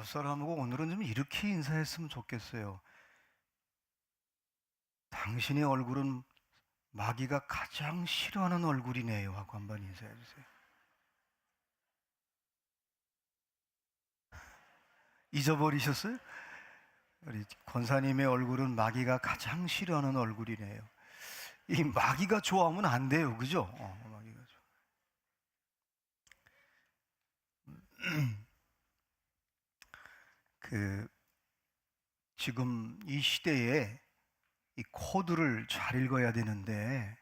옆사람하고 오늘은 좀 이렇게 인사했으면 좋겠어요. 당신의 얼굴은 마귀가 가장 싫어하는 얼굴이네요 하고 한번 인사해 주세요. 잊어버리셨어요? 우리 권사님의 얼굴은 마귀가 가장 싫어하는 얼굴이네요. 이 마귀가 좋아하면 안 돼요, 그죠? 마귀가 그 지금 이 시대에 이 코드를 잘 읽어야 되는데,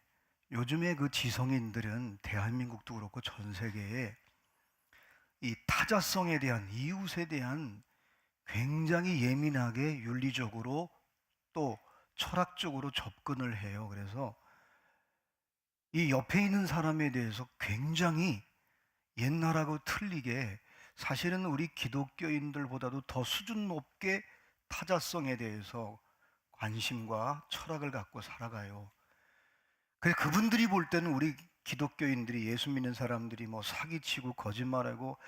요즘에 그 지성인들은 대한민국도 그렇고 전 세계에 이 타자성에 대한, 이웃에 대한 굉장히 예민하게 윤리적으로 또 철학적으로 접근을 해요. 그래서 이 옆에 있는 사람에 대해서 굉장히 옛날하고 틀리게, 사실은 우리 기독교인들보다도 더 수준 높게 타자성에 대해서 관심과 철학을 갖고 살아가요. 그래서 그분들이 볼 때는 우리 기독교인들이, 예수 믿는 사람들이 뭐 사기치고 거짓말하고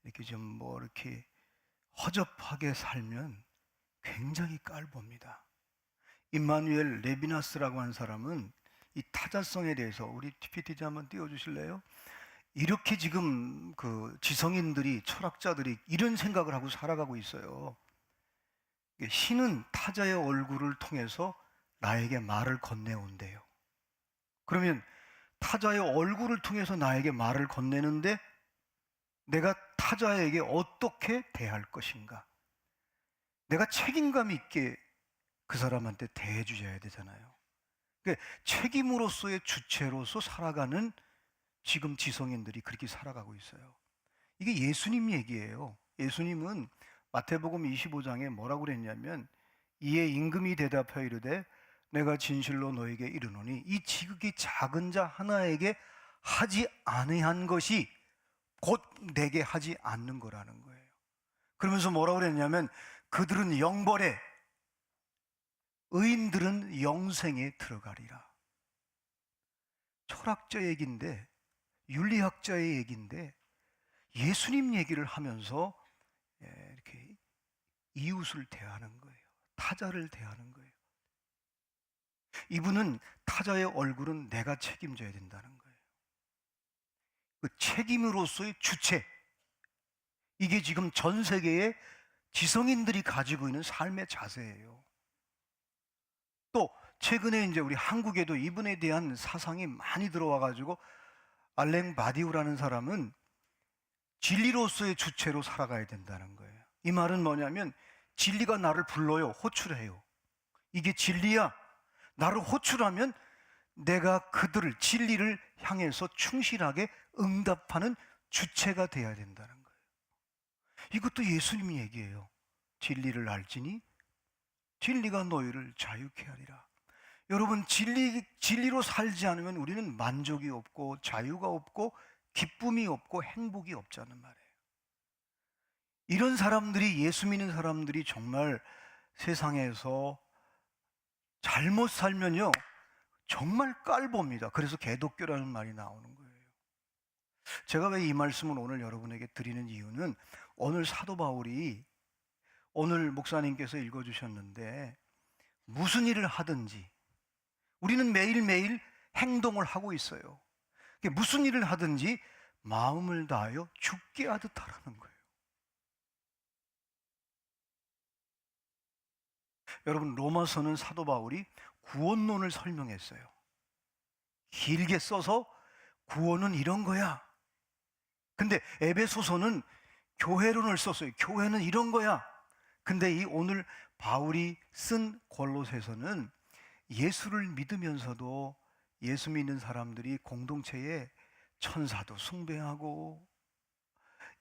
이렇게 좀 뭐 이렇게 허접하게 살면 굉장히 깔봅니다. 임마누엘 레비나스라고 하는 사람은 이 타자성에 대해서, 우리 PPT 한번 띄워주실래요? 이렇게 지금 그 지성인들이, 철학자들이 이런 생각을 하고 살아가고 있어요. 신은 타자의 얼굴을 통해서 나에게 말을 건네온대요. 그러면 타자의 얼굴을 통해서 나에게 말을 건네는데 내가 타자에게 어떻게 대할 것인가? 내가 책임감 있게 그 사람한테 대해 주셔야 되잖아요. 그러니까 책임으로서의 주체로서 살아가는 지금 지성인들이 그렇게 살아가고 있어요. 이게 예수님 얘기예요. 예수님은 마태복음 25장에 뭐라고 그랬냐면, 이에 임금이 대답하여 이르되 내가 진실로 너에게 이르노니 이 지극히 작은 자 하나에게 하지 아니한 것이 곧 내게 하지 않는 거라는 거예요. 그러면서 뭐라고 그랬냐면, 그들은 영벌에, 의인들은 영생에 들어가리라. 철학자 얘기인데, 윤리학자의 얘기인데 예수님 얘기를 하면서 이렇게 이웃을 대하는 거예요. 타자를 대하는 거예요. 이분은 타자의 얼굴은 내가 책임져야 된다는 거예요. 그 책임으로서의 주체, 이게 지금 전 세계의 지성인들이 가지고 있는 삶의 자세예요. 또 최근에 이제 우리 한국에도 이분에 대한 사상이 많이 들어와 가지고, 알랭 바디우라는 사람은 진리로서의 주체로 살아가야 된다는 거예요. 이 말은 뭐냐면, 진리가 나를 불러요. 호출해요. 이게 진리야. 나를 호출하면 내가 그들을, 진리를 향해서 충실하게 응답하는 주체가 돼야 된다는 거예요. 이것도 예수님 얘기예요. 진리를 알지니 진리가 너희를 자유케 하리라. 여러분, 진리로 살지 않으면 우리는 만족이 없고 자유가 없고 기쁨이 없고 행복이 없자는 말이에요. 이런 사람들이, 예수 믿는 사람들이 정말 세상에서 잘못 살면요, 정말 깔봅니다. 그래서 개독교라는 말이 나오는 거예요. 제가 왜 이 말씀을 오늘 여러분에게 드리는 이유는, 오늘 사도 바울이, 오늘 목사님께서 읽어주셨는데, 무슨 일을 하든지 우리는 매일매일 행동을 하고 있어요. 무슨 일을 하든지 마음을 다하여 죽게 하듯 하라는 거예요. 여러분, 로마서는 사도 바울이 구원론을 설명했어요. 길게 써서 구원은 이런 거야. 근데 에베소서는 교회론을 썼어요. 교회는 이런 거야. 근데 이 오늘 바울이 쓴 골로새서는 예수를 믿으면서도 예수 믿는 사람들이 공동체에 천사도 숭배하고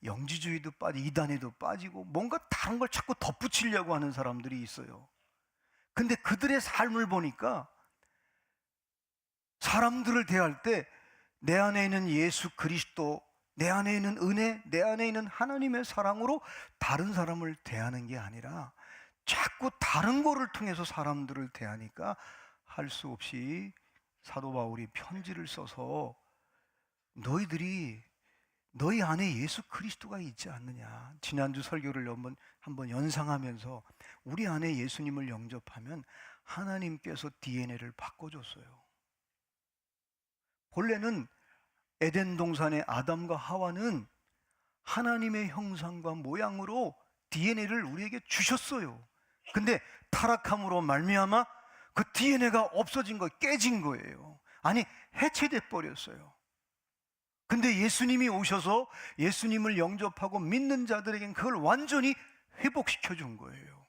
영지주의도 빠지고 이단에도 빠지고 뭔가 다른 걸 자꾸 덧붙이려고 하는 사람들이 있어요. 근데 그들의 삶을 보니까 사람들을 대할 때 내 안에 있는 예수 그리스도, 내 안에 있는 은혜, 내 안에 있는 하나님의 사랑으로 다른 사람을 대하는 게 아니라 자꾸 다른 거를 통해서 사람들을 대하니까 할 수 없이 사도 바울이 편지를 써서, 너희들이 너희 안에 예수 그리스도가 있지 않느냐. 지난주 설교를 한번 연상하면서 우리 안에 예수님을 영접하면 하나님께서 DNA를 바꿔줬어요. 본래는 에덴 동산의 아담과 하와는 하나님의 형상과 모양으로 DNA를 우리에게 주셨어요. 근데 타락함으로 말미암아 그 DNA가 없어진 거예요. 깨진 거예요. 아니, 해체돼 버렸어요. 근데 예수님이 오셔서 예수님을 영접하고 믿는 자들에겐 그걸 완전히 회복시켜 준 거예요.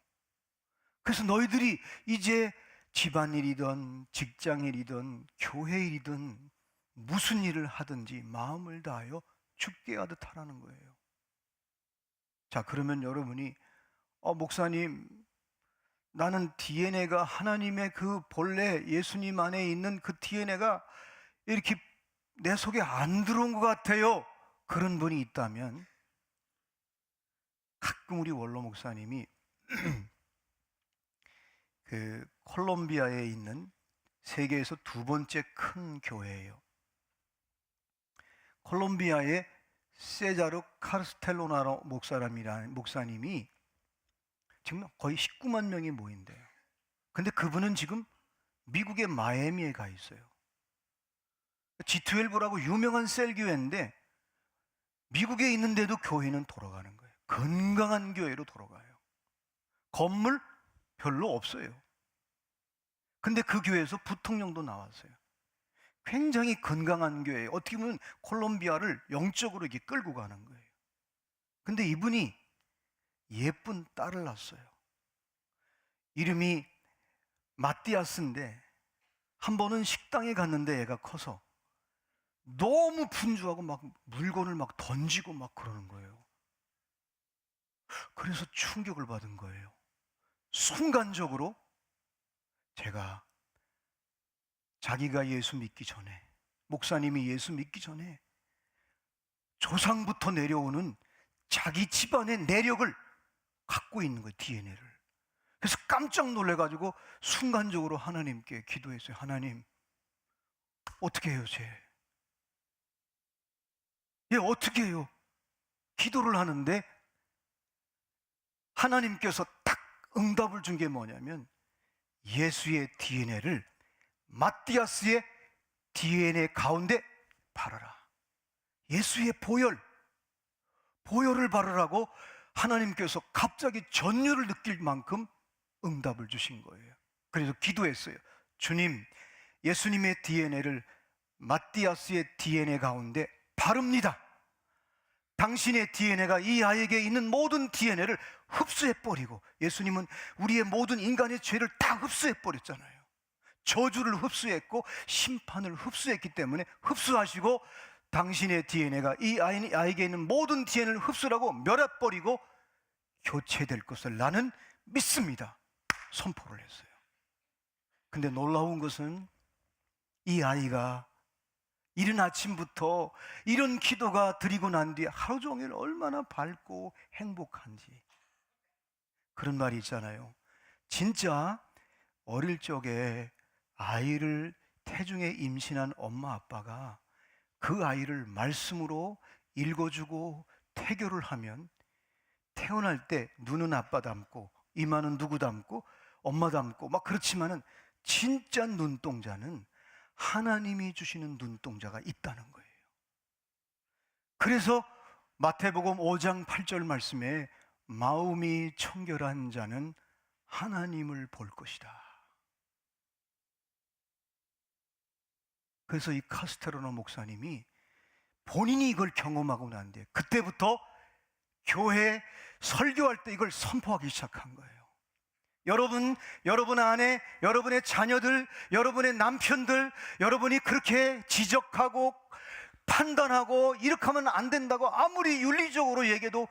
그래서 너희들이 이제 집안일이든 직장일이든 교회일이든 무슨 일을 하든지 마음을 다하여 주께 하듯 하라는 거예요. 자, 그러면 여러분이 목사님, 나는 DNA가 하나님의 그 본래 예수님 안에 있는 그 DNA가 이렇게 내 속에 안 들어온 것 같아요. 그런 분이 있다면 가끔 우리 원로 목사님이 그 콜롬비아에 있는 세계에서 두 번째 큰 교회예요. 콜롬비아의 세자르 카르스텔로나로 목사님이 지금 거의 19만 명이 모인대요. 근데 그분은 지금 미국의 마이애미에 가 있어요. G12라고 유명한 셀교회인데 미국에 있는데도 교회는 돌아가는 거예요. 건강한 교회로 돌아가요. 건물 별로 없어요. 근데 그 교회에서 부통령도 나왔어요. 굉장히 건강한 교회, 어떻게 보면 콜롬비아를 영적으로 이렇게 끌고 가는 거예요. 근데 이분이 예쁜 딸을 낳았어요. 이름이 마띠아스인데 한 번은 식당에 갔는데 애가 커서 너무 분주하고 막 물건을 막 던지고 막 그러는 거예요. 그래서 충격을 받은 거예요. 순간적으로 자기가 예수 믿기 전에, 목사님이 예수 믿기 전에 조상부터 내려오는 자기 집안의 내력을 갖고 있는 거예요, DNA를. 그래서 깜짝 놀래가지고 순간적으로 하나님께 기도했어요. 하나님, 어떻게 해요, 어떻게 해요? 기도를 하는데 하나님께서 딱 응답을 준 게 뭐냐면 예수의 DNA를 마띠아스의 DNA 가운데 바르라. 예수의 보혈을 바르라고 하나님께서 갑자기 전율을 느낄 만큼 응답을 주신 거예요. 그래서 기도했어요. 주님, 예수님의 DNA를 마띠아스의 DNA 가운데 바릅니다. 당신의 DNA가 이 아이에게 있는 모든 DNA를 흡수해버리고, 예수님은 우리의 모든 인간의 죄를 다 흡수해버렸잖아요. 저주를 흡수했고 심판을 흡수했기 때문에 흡수하시고 당신의 DNA가 이 아이에게 있는 모든 DNA를 흡수하고 멸해버리고 교체될 것을 나는 믿습니다. 선포를 했어요. 근데 놀라운 것은 이 아이가 이른 아침부터 이런 기도가 드리고 난 뒤에 하루 종일 얼마나 밝고 행복한지. 그런 말이 있잖아요. 진짜 어릴 적에 아이를 태중에 임신한 엄마 아빠가 그 아이를 말씀으로 읽어주고 태교를 하면 태어날 때 눈은 아빠 닮고 이마는 누구 닮고 엄마 닮고 막 그렇지만은 진짜 눈동자는 하나님이 주시는 눈동자가 있다는 거예요. 그래서 마태복음 5장 8절 말씀에 마음이 청결한 자는 하나님을 볼 것이다. 그래서 이 카스테로나 목사님이 본인이 이걸 경험하고 난 뒤에 그때부터 교회 설교할 때 이걸 선포하기 시작한 거예요. 여러분 안에 여러분의 자녀들, 여러분의 남편들, 여러분이 그렇게 지적하고 판단하고 이렇게 하면 안 된다고 아무리 윤리적으로 얘기해도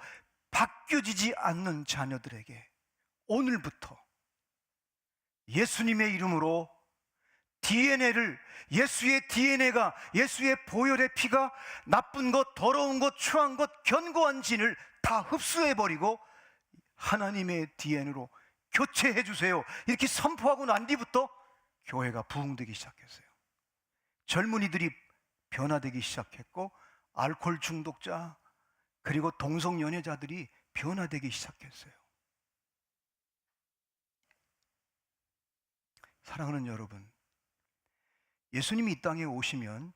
바뀌어지지 않는 자녀들에게 오늘부터 예수님의 이름으로 예수의 DNA가, 예수의 보혈의 피가 나쁜 것, 더러운 것, 추한 것, 견고한 진을 다 흡수해버리고 하나님의 DNA로 교체해 주세요. 이렇게 선포하고 난 뒤부터 교회가 부흥되기 시작했어요. 젊은이들이 변화되기 시작했고 알코올 중독자, 그리고 동성연애자들이 변화되기 시작했어요. 사랑하는 여러분, 예수님이 이 땅에 오시면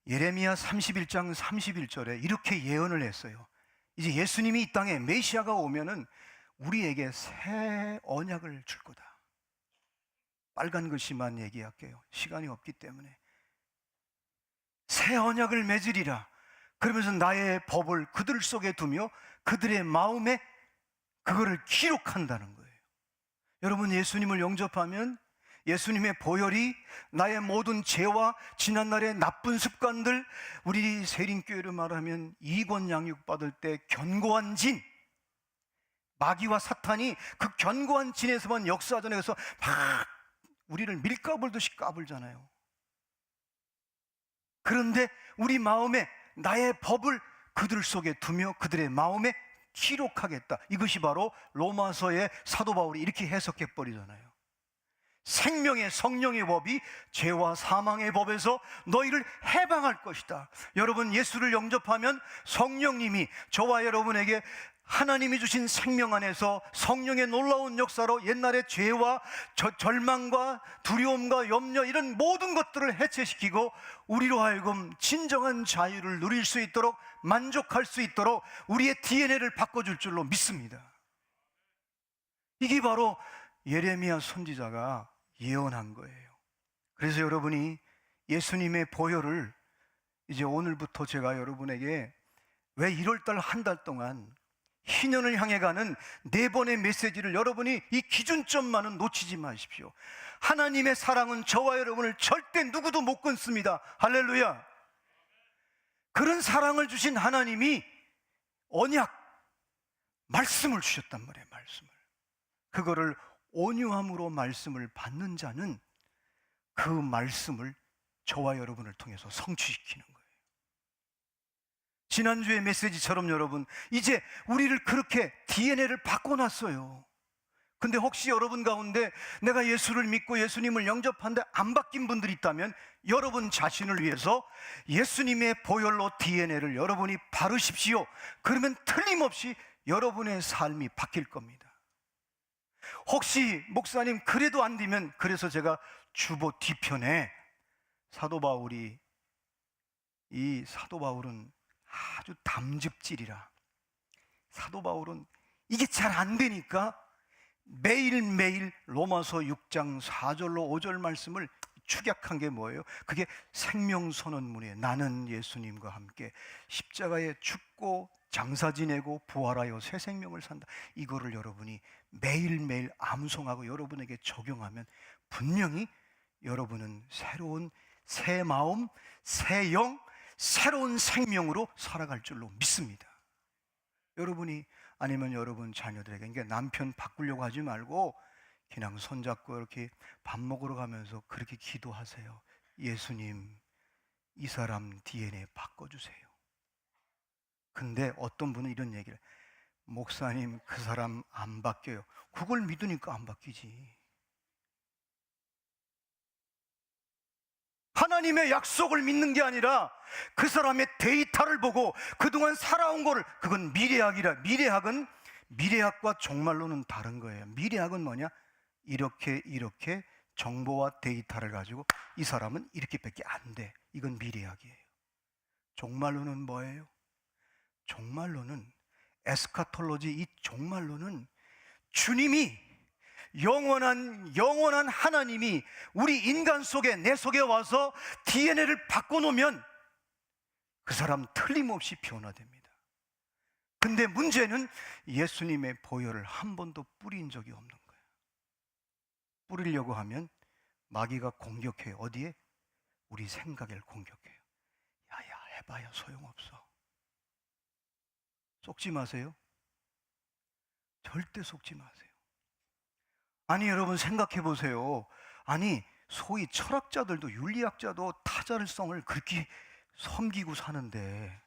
예레미야 31장 31절에 이렇게 예언을 했어요. 이제 예수님이 이 땅에 메시아가 오면은 우리에게 새 언약을 줄 거다. 빨간 글씨만 얘기할게요. 시간이 없기 때문에. 새 언약을 맺으리라. 그러면서 나의 법을 그들 속에 두며 그들의 마음에 그거를 기록한다는 거예요. 여러분, 예수님을 영접하면 예수님의 보혈이 나의 모든 죄와 지난날의 나쁜 습관들, 우리 세린교회로 말하면 이권 양육받을 때 견고한 진, 마귀와 사탄이 그 견고한 진에서만 역사전에서 막 우리를 밀가불듯이 까불잖아요. 그런데 우리 마음에 나의 법을 그들 속에 두며 그들의 마음에 기록하겠다. 이것이 바로 로마서의 사도 바울이 이렇게 해석해 버리잖아요. 생명의 성령의 법이 죄와 사망의 법에서 너희를 해방할 것이다. 여러분, 예수를 영접하면 성령님이 저와 여러분에게 하나님이 주신 생명 안에서 성령의 놀라운 역사로 옛날의 죄와 절망과 두려움과 염려, 이런 모든 것들을 해체시키고 우리로 하여금 진정한 자유를 누릴 수 있도록, 만족할 수 있도록 우리의 DNA를 바꿔줄 줄로 믿습니다. 이게 바로 예레미야 선지자가 예언한 거예요. 그래서 여러분이 예수님의 보혈을 이제 오늘부터 제가 여러분에게 왜 1월달 한 달 동안 희년을 향해 가는 4번의 메시지를 여러분이 이 기준점만은 놓치지 마십시오. 하나님의 사랑은 저와 여러분을 절대 누구도 못 끊습니다. 할렐루야. 그런 사랑을 주신 하나님이 언약, 말씀을 주셨단 말이에요. 말씀을. 그거를 온유함으로 말씀을 받는 자는 그 말씀을 저와 여러분을 통해서 성취시키는 거예요. 지난주의 메시지처럼 여러분, 이제 우리를 그렇게 DNA를 바꿔놨어요. 근데 혹시 여러분 가운데 내가 예수를 믿고 예수님을 영접하는데 안 바뀐 분들이 있다면 여러분 자신을 위해서 예수님의 보혈로 DNA를 여러분이 바르십시오. 그러면 틀림없이 여러분의 삶이 바뀔 겁니다. 혹시 목사님 그래도 안 되면, 그래서 제가 주보 뒤편에 사도 바울은 아주 담즙질이라, 사도 바울은 이게 잘 안 되니까 매일매일 로마서 6장 4절로 5절 말씀을 축약한 게 뭐예요? 그게 생명선언문이에요. 나는 예수님과 함께 십자가에 죽고 장사 지내고 부활하여 새 생명을 산다. 이거를 여러분이 매일매일 암송하고 여러분에게 적용하면 분명히 여러분은 새로운 새 마음, 새 영, 새로운 생명으로 살아갈 줄로 믿습니다. 여러분이, 아니면 여러분 자녀들에게, 그러니까 남편 바꾸려고 하지 말고 그냥 손잡고 이렇게 밥 먹으러 가면서 그렇게 기도하세요. 예수님, 이 사람 DNA 바꿔주세요. 근데 어떤 분은 이런 얘기를, 목사님 그 사람 안 바뀌어요. 그걸 믿으니까 안 바뀌지. 하나님의 약속을 믿는 게 아니라 그 사람의 데이터를 보고 그동안 살아온 거를, 그건 미래학이라. 미래학과 종말론은 다른 거예요. 미래학은 뭐냐? 이렇게 정보와 데이터를 가지고 이 사람은 이렇게밖에 안 돼. 이건 미래학이에요. 종말론은 뭐예요? 종말론은 에스카톨로지, 이 종말론은 주님이 영원한 하나님이 우리 인간 속에, 내 속에 와서 DNA를 바꿔놓으면 그 사람 틀림없이 변화됩니다. 근데 문제는 예수님의 보혈을 한 번도 뿌린 적이 없는 거예요. 뿌리려고 하면 마귀가 공격해요. 어디에? 우리 생각을 공격해요. 야야 해봐야 소용없어. 속지 마세요. 절대 속지 마세요. 아니 여러분 생각해 보세요. 아니 소위 철학자들도, 윤리학자도 타자성을 그렇게 섬기고 사는데,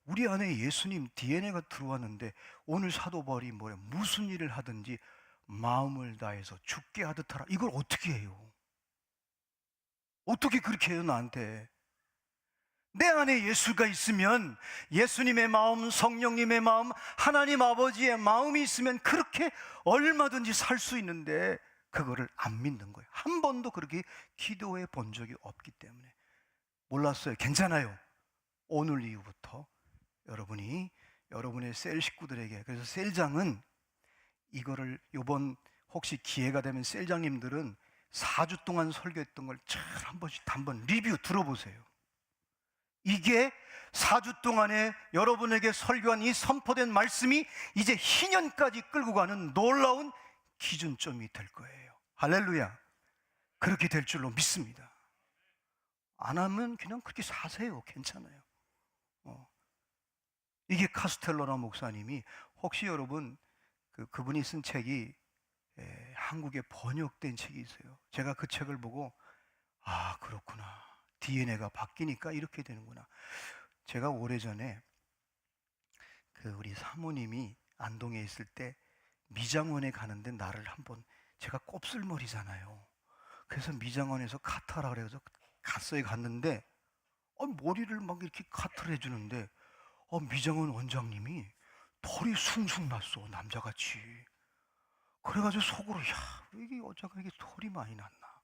우리 안에 예수님 DNA가 들어왔는데 오늘 사도 바울이 뭐래? 무슨 일을 하든지 마음을 다해서 죽게 하듯 하라. 이걸 어떻게 해요? 어떻게 그렇게 해요 나한테? 내 안에 예수가 있으면, 예수님의 마음, 성령님의 마음, 하나님 아버지의 마음이 있으면 그렇게 얼마든지 살 수 있는데, 그거를 안 믿는 거예요. 한 번도 그렇게 기도해 본 적이 없기 때문에. 몰랐어요. 괜찮아요. 오늘 이후부터 여러분이 여러분의 셀 식구들에게, 그래서 셀장은 이거를, 요번 혹시 기회가 되면 셀장님들은 4주 동안 설교했던 걸 잘 한 번씩 한번 리뷰 들어보세요. 이게 4주 동안에 여러분에게 설교한 이 선포된 말씀이 이제 희년까지 끌고 가는 놀라운 기준점이 될 거예요. 할렐루야. 그렇게 될 줄로 믿습니다. 안 하면 그냥 그렇게 사세요. 괜찮아요. 이게 카스텔로나 목사님이, 혹시 여러분 그분이 쓴 책이 한국에 번역된 책이 있어요. 제가 그 책을 보고, 아, 그렇구나, DNA가 바뀌니까 이렇게 되는구나. 제가 오래전에 우리 사모님이 안동에 있을 때 미장원에 가는데 나를 한번, 제가 곱슬머리잖아요. 그래서 미장원에서 카트하라 그래서 갔는데 머리를 막 이렇게 카트를 해주는데 미장원 원장님이 털이 숭숭 났어, 남자같이. 그래가지고 속으로, 야, 왜 이게 여자가 이게 털이 많이 났나.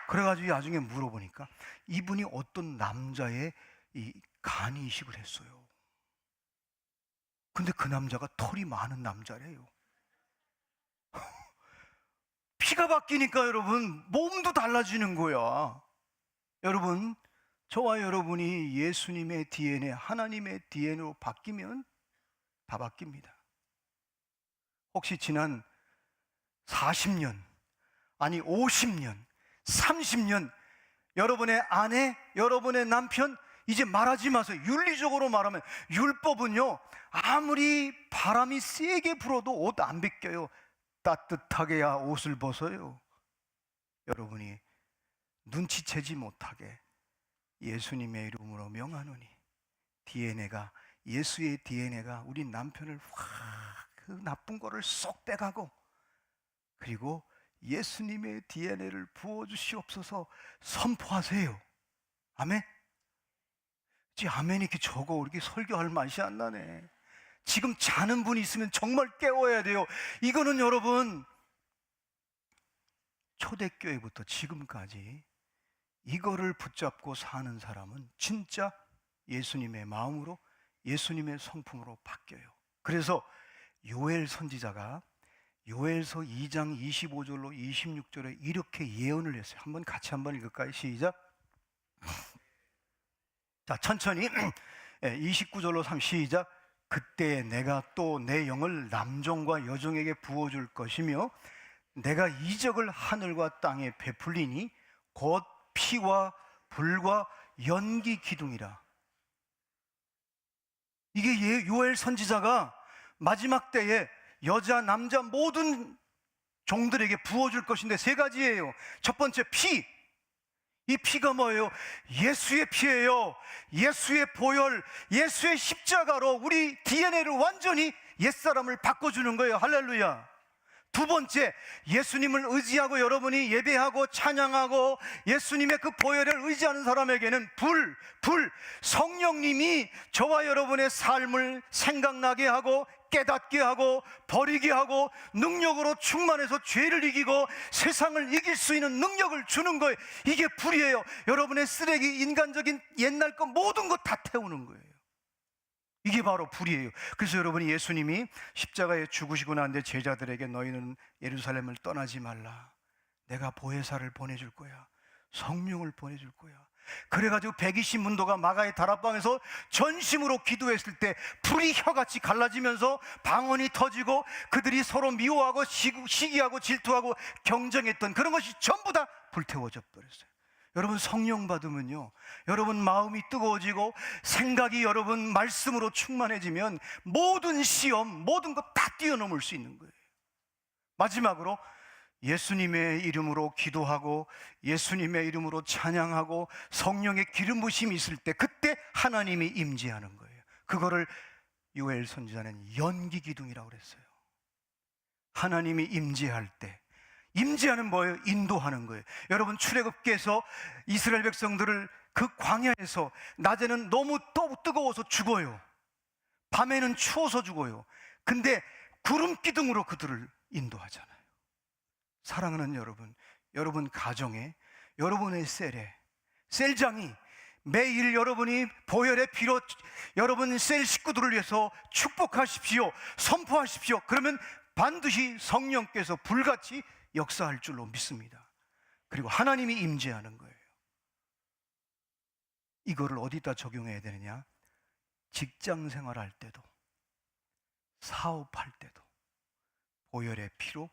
그래가지고 나중에 물어보니까 이분이 어떤 남자의 이 간이 이식을 했어요. 근데 그 남자가 털이 많은 남자래요. 피가 바뀌니까 여러분, 몸도 달라지는 거야. 여러분, 저와 여러분이 예수님의 DNA, 하나님의 DNA로 바뀌면 다 바뀝니다. 혹시 지난 40년, 아니 50년, 30년 여러분의 아내, 여러분의 남편, 이제 말하지 마세요. 윤리적으로 말하면, 율법은요, 아무리 바람이 세게 불어도 옷 안 벗겨요. 따뜻하게야 옷을 벗어요. 여러분이 눈치채지 못하게 예수님의 이름으로 명하노니, DNA가, 예수의 DNA가 우리 남편을 확 그 나쁜 거를 쏙 빼가고, 그리고 예수님의 DNA를 부어주시옵소서 선포하세요. 아멘? 아멘이 이렇게 적어. 이렇게 설교할 맛이 안 나네. 지금 자는 분이 있으면 정말 깨워야 돼요. 이거는 여러분, 초대교회부터 지금까지 이거를 붙잡고 사는 사람은 진짜 예수님의 마음으로, 예수님의 성품으로 바뀌어요. 그래서 요엘 선지자가 요엘서 2장 25절로 26절에 이렇게 예언을 했어요. 같이 한번 읽을까요? 시작. 자, 천천히 29절로 3, 시작. 그때 내가 또 내 영을 남종과 여종에게 부어줄 것이며 내가 이적을 하늘과 땅에 베풀리니 곧 피와 불과 연기 기둥이라. 이게 요엘 선지자가 마지막 때에 여자, 남자 모든 종들에게 부어줄 것인데 3가지예요. 첫 번째, 피. 이 피가 뭐예요? 예수의 피예요. 예수의 보혈, 예수의 십자가로 우리 DNA를 완전히 옛사람을 바꿔주는 거예요. 할렐루야. 두 번째, 예수님을 의지하고 여러분이 예배하고 찬양하고 예수님의 그 보혈을 의지하는 사람에게는 성령님이 저와 여러분의 삶을 생각나게 하고 깨닫게 하고 버리게 하고 능력으로 충만해서 죄를 이기고 세상을 이길 수 있는 능력을 주는 거예요. 이게 불이에요. 여러분의 쓰레기, 인간적인 옛날 것 모든 것 다 태우는 거예요. 이게 바로 불이에요. 그래서 여러분이 예수님이 십자가에 죽으시고 난 뒤에 제자들에게 너희는 예루살렘을 떠나지 말라. 내가 보혜사를 보내줄 거야. 성령을 보내줄 거야. 그래가지고 120문도가 마가의 다락방에서 전심으로 기도했을 때 불이 혀같이 갈라지면서 방언이 터지고 그들이 서로 미워하고 시기하고 질투하고 경쟁했던 그런 것이 전부 다 불태워져 버렸어요. 여러분, 성령 받으면요, 여러분 마음이 뜨거워지고 생각이 여러분 말씀으로 충만해지면 모든 시험, 모든 것 다 뛰어넘을 수 있는 거예요. 마지막으로 예수님의 이름으로 기도하고 예수님의 이름으로 찬양하고 성령의 기름 부심이 있을 때 그때 하나님이 임재하는 거예요. 그거를 요엘 선지자는 연기 기둥이라고 그랬어요. 하나님이 임재할 때, 임재하는 뭐예요? 인도하는 거예요. 여러분, 출애굽기에서 이스라엘 백성들을 그 광야에서 낮에는 너무 뜨거워서 죽어요. 밤에는 추워서 죽어요. 근데 구름 기둥으로 그들을 인도하잖아요. 사랑하는 여러분, 여러분 가정에, 여러분의 셀장이 매일 여러분이 보혈의 피로 여러분 셀 식구들을 위해서 축복하십시오, 선포하십시오. 그러면 반드시 성령께서 불같이 역사할 줄로 믿습니다. 그리고 하나님이 임재하는 거예요. 이거를 어디다 적용해야 되느냐? 직장 생활할 때도, 사업할 때도 보혈의 피로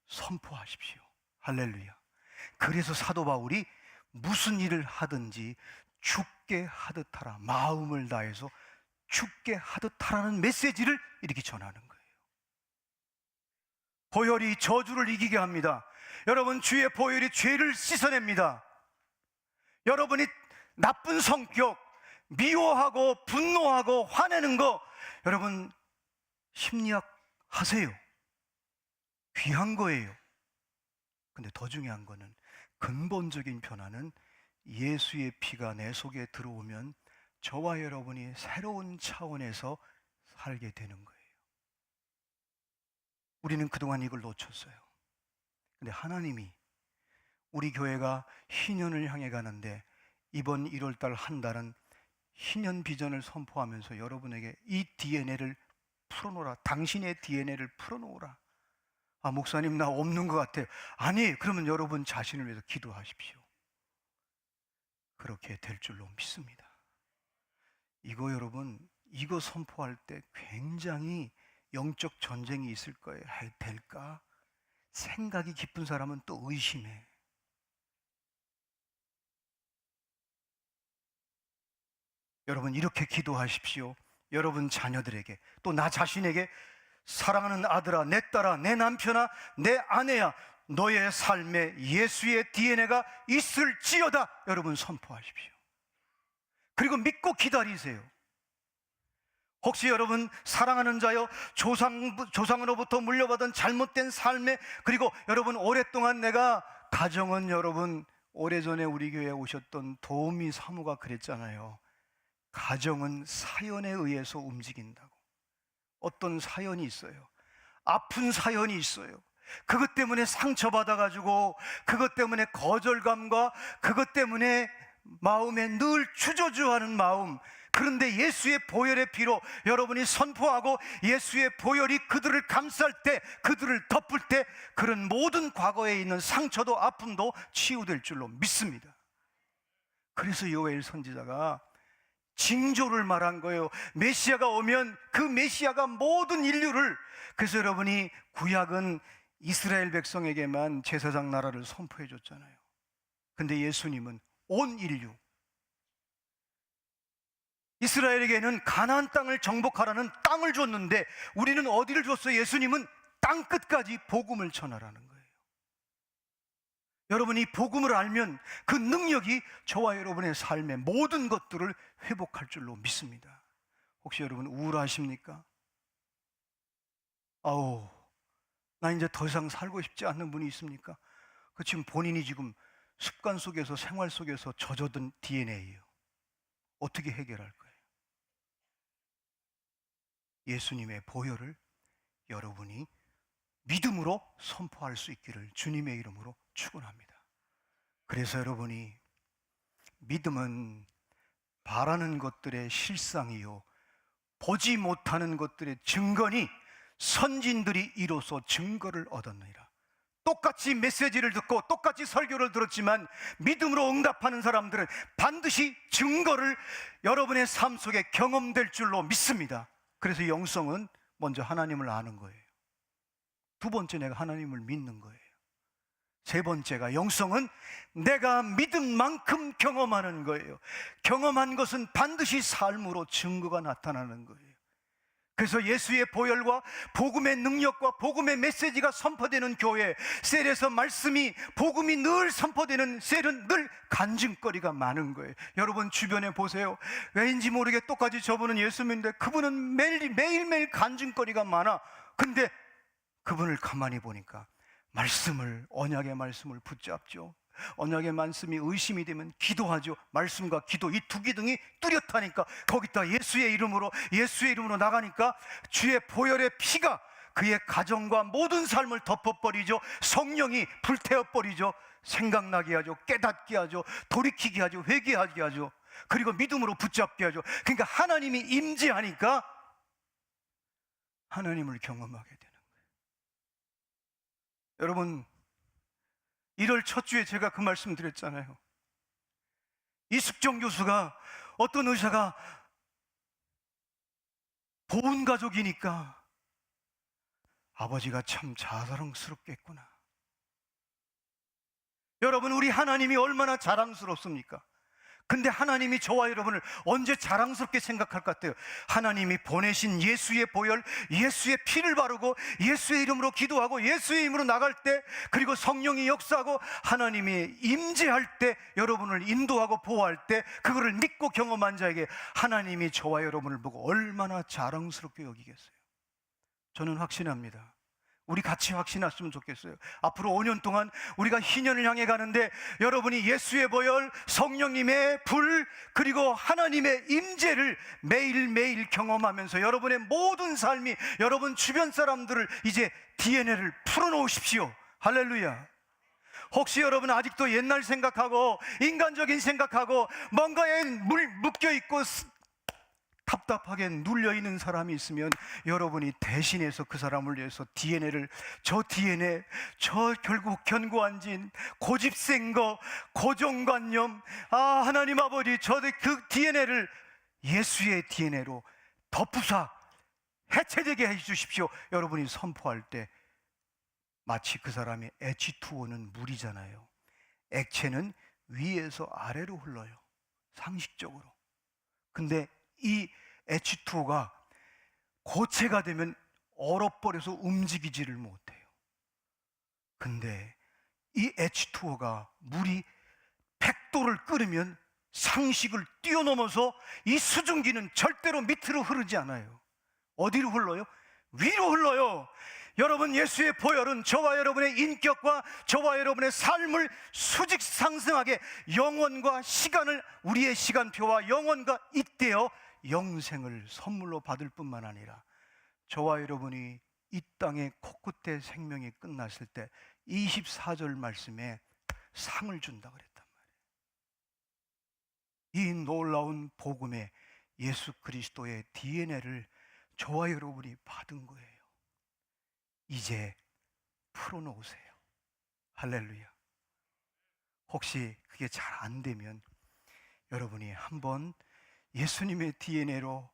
선포하십시오. 할렐루야. 그래서 사도 바울이 무슨 일을 하든지 죽게 하듯 하라, 마음을 다해서 죽게 하듯 하라는 메시지를 이렇게 전하는 거예요. 보혈이 저주를 이기게 합니다. 여러분, 주의 보혈이 죄를 씻어냅니다. 여러분이 나쁜 성격, 미워하고 분노하고 화내는 거, 여러분 심리학 하세요. 귀한 거예요. 근데 더 중요한 거는, 근본적인 변화는 예수의 피가 내 속에 들어오면 저와 여러분이 새로운 차원에서 살게 되는 거예요. 우리는 그동안 이걸 놓쳤어요. 근데 하나님이 우리 교회가 희년을 향해 가는데, 이번 1월달 한 달은 희년 비전을 선포하면서 여러분에게 이 DNA를 풀어놓으라, 당신의 DNA를 풀어놓으라. 아, 목사님 나 없는 것 같아요. 아니, 그러면 여러분 자신을 위해서 기도하십시오. 그렇게 될 줄로 믿습니다. 이거 여러분, 이거 선포할 때 굉장히 영적 전쟁이 있을 거예요. 될까? 생각이 깊은 사람은 또 의심해. 여러분 이렇게 기도하십시오. 여러분 자녀들에게, 또 나 자신에게, 사랑하는 아들아, 내 딸아, 내 남편아, 내 아내야, 너의 삶에 예수의 DNA가 있을지어다. 여러분 선포하십시오. 그리고 믿고 기다리세요. 혹시 여러분 사랑하는 자여, 조상으로부터 물려받은 잘못된 삶에, 그리고 여러분 오랫동안 내가, 가정은 여러분 오래전에 우리 교회에 오셨던 도우미 사모가 그랬잖아요. 가정은 사연에 의해서 움직인다고. 어떤 사연이 있어요. 아픈 사연이 있어요. 그것 때문에 상처받아가지고, 그것 때문에 거절감과 그것 때문에 마음에 늘 추저주하는 마음. 그런데 예수의 보혈의 피로 여러분이 선포하고 예수의 보혈이 그들을 감쌀 때, 그들을 덮을 때, 그런 모든 과거에 있는 상처도 아픔도 치유될 줄로 믿습니다. 그래서 요엘 선지자가 징조를 말한 거예요. 메시아가 오면 그 메시아가 모든 인류를, 그래서 여러분이 구약은 이스라엘 백성에게만 제사장 나라를 선포해 줬잖아요. 근데 예수님은 온 인류, 이스라엘에게는 가나안 땅을 정복하라는 땅을 줬는데, 우리는 어디를 줬어요? 예수님은 땅 끝까지 복음을 전하라는 거예요. 여러분이 복음을 알면 그 능력이 저와 여러분의 삶의 모든 것들을 회복할 줄로 믿습니다. 혹시 여러분 우울하십니까? 아우, 나 이제 더 이상 살고 싶지 않는 분이 있습니까? 그 지금 본인이 지금 습관 속에서, 생활 속에서 젖어든 DNA예요. 어떻게 해결할 거예요? 예수님의 보혈을 여러분이 믿음으로 선포할 수 있기를 주님의 이름으로 축원합니다. 그래서 여러분이, 믿음은 바라는 것들의 실상이요 보지 못하는 것들의 증거니 선진들이 이로써 증거를 얻었느니라. 똑같이 메시지를 듣고 똑같이 설교를 들었지만 믿음으로 응답하는 사람들은 반드시 증거를 여러분의 삶 속에 경험될 줄로 믿습니다. 그래서 영성은 먼저 하나님을 아는 거예요. 두 번째, 내가 하나님을 믿는 거예요. 세 번째가, 영성은 내가 믿은 만큼 경험하는 거예요. 경험한 것은 반드시 삶으로 증거가 나타나는 거예요. 그래서 예수의 보혈과 복음의 능력과 복음의 메시지가 선포되는 교회, 셀에서 말씀이, 복음이 늘 선포되는 셀은 늘 간증거리가 많은 거예요. 여러분 주변에 보세요. 왜인지 모르게 똑같이 저분은 예수 믿는데 그분은 매일매일 간증거리가 많아. 근데 그분을 가만히 보니까 말씀을, 언약의 말씀을 붙잡죠. 언약의 말씀이 의심이 되면 기도하죠. 말씀과 기도, 이 두 기둥이 뚜렷하니까 거기다 예수의 이름으로 나가니까 주의 보혈의 피가 그의 가정과 모든 삶을 덮어버리죠. 성령이 불태워버리죠. 생각나게 하죠. 깨닫게 하죠. 돌이키게 하죠. 회개하게 하죠. 그리고 믿음으로 붙잡게 하죠. 그러니까 하나님이 임재하니까 하나님을 경험하게 되는 거예요. 여러분, 1월 첫 주에 제가 그 말씀 드렸잖아요. 이숙정 교수가, 어떤 의사가 보훈 가족이니까 아버지가 참 자랑스럽겠구나. 여러분, 우리 하나님이 얼마나 자랑스럽습니까? 근데 하나님이 저와 여러분을 언제 자랑스럽게 생각할 것 같아요? 하나님이 보내신 예수의 보혈, 예수의 피를 바르고 예수의 이름으로 기도하고 예수의 이름으로 나갈 때, 그리고 성령이 역사하고 하나님이 임재할 때, 여러분을 인도하고 보호할 때, 그거를 믿고 경험한 자에게 하나님이 저와 여러분을 보고 얼마나 자랑스럽게 여기겠어요? 저는 확신합니다. 우리 같이 확신했으면 좋겠어요. 앞으로 5년 동안 우리가 희년을 향해 가는데, 여러분이 예수의 보혈, 성령님의 불, 그리고 하나님의 임재를 매일매일 경험하면서 여러분의 모든 삶이, 여러분 주변 사람들을 이제 DNA를 풀어놓으십시오. 할렐루야. 혹시 여러분 아직도 옛날 생각하고 인간적인 생각하고 뭔가에 묶여있고 답답하게 눌려있는 사람이 있으면, 여러분이 대신해서 그 사람을 위해서 DNA를, 저 결국 견고한 진, 고집센 거, 고정관념, 하나님 아버지, 그 DNA를 예수의 DNA로 덮으사 해체되게 해주십시오. 여러분이 선포할 때 마치 그 사람의 H2O는 물이잖아요. 액체는 위에서 아래로 흘러요, 상식적으로. 근데 이 H2O가 고체가 되면 얼어버려서 움직이지를 못해요. 근데 이 H2O가 물이 100도를 끓으면 상식을 뛰어넘어서 이 수증기는 절대로 밑으로 흐르지 않아요. 어디로 흘러요? 위로 흘러요. 여러분, 예수의 보혈은 저와 여러분의 인격과 저와 여러분의 삶을 수직 상승하게, 영혼과 시간을, 우리의 시간표와 영혼과 잇대어 영생을 선물로 받을 뿐만 아니라, 저와 여러분이 이 땅의 코끝에 생명이 끝났을 때 24절 말씀에 상을 준다 그랬단 말이에요. 이 놀라운 복음에 예수 그리스도의 DNA를 저와 여러분이 받은 거예요. 이제 풀어놓으세요. 할렐루야. 혹시 그게 잘 안 되면 여러분이 한번 예수님의 DNA로,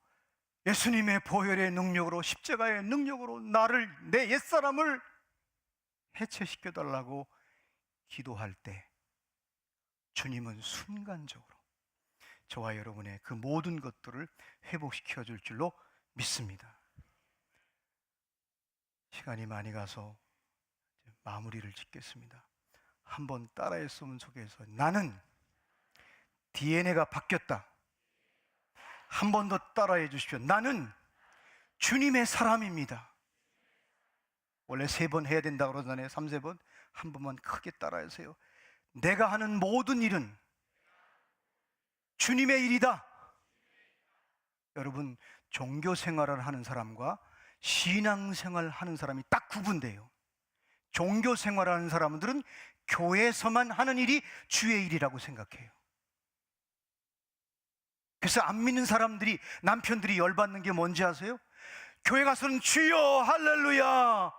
예수님의 보혈의 능력으로, 십자가의 능력으로 나를, 내 옛사람을 해체시켜달라고 기도할 때, 주님은 순간적으로 저와 여러분의 그 모든 것들을 회복시켜 줄 줄로 믿습니다. 시간이 많이 가서 마무리를 짓겠습니다. 한번 따라했으면 좋겠어요. 나는 DNA가 바뀌었다. 한 번 더 따라해 주십시오. 나는 주님의 사람입니다. 원래 3번 해야 된다고 그러잖아요. 3-4번. 한 번만 크게 따라하세요. 내가 하는 모든 일은 주님의 일이다. 여러분, 종교 생활을 하는 사람과 신앙생활을 하는 사람이 딱 구분돼요. 종교 생활을 하는 사람들은 교회에서만 하는 일이 주의 일이라고 생각해요. 그래서 안 믿는 사람들이, 남편들이 열받는 게 뭔지 아세요? 교회 가서는 주여 할렐루야,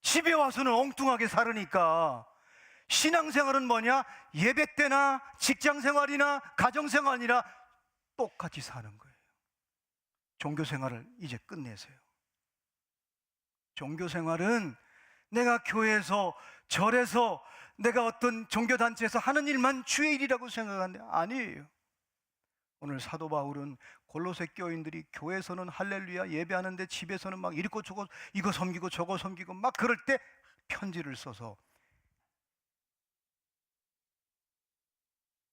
집에 와서는 엉뚱하게 살으니까. 신앙생활은 뭐냐? 예배 때나 직장생활이나 가정생활이나 똑같이 사는 거예요. 종교생활을 이제 끝내세요. 종교생활은 내가 교회에서, 절에서, 내가 어떤 종교단체에서 하는 일만 주의 일이라고 생각하는데 아니에요. 오늘 사도 바울은 골로새 교인들이 교회에서는 할렐루야 예배하는데 집에서는 막 이거 저거, 이거 섬기고 저거 섬기고 막 그럴 때 편지를 써서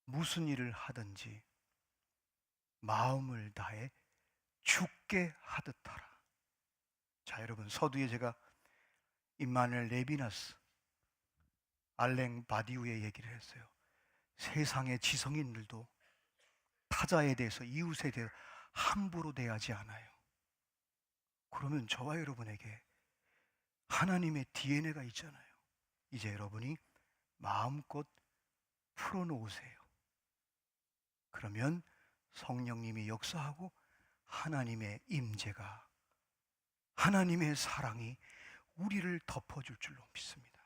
무슨 일을 하든지 마음을 다해 죽게 하듯 하라. 자, 여러분, 서두에 제가 임마누엘 레비나스 알랭 바디우의 얘기를 했어요. 세상의 지성인들도 타자에 대해서, 이웃에 대해서 함부로 대하지 않아요. 그러면 저와 여러분에게 하나님의 DNA가 있잖아요. 이제 여러분이 마음껏 풀어놓으세요. 그러면 성령님이 역사하고 하나님의 임재가, 하나님의 사랑이 우리를 덮어줄 줄로 믿습니다.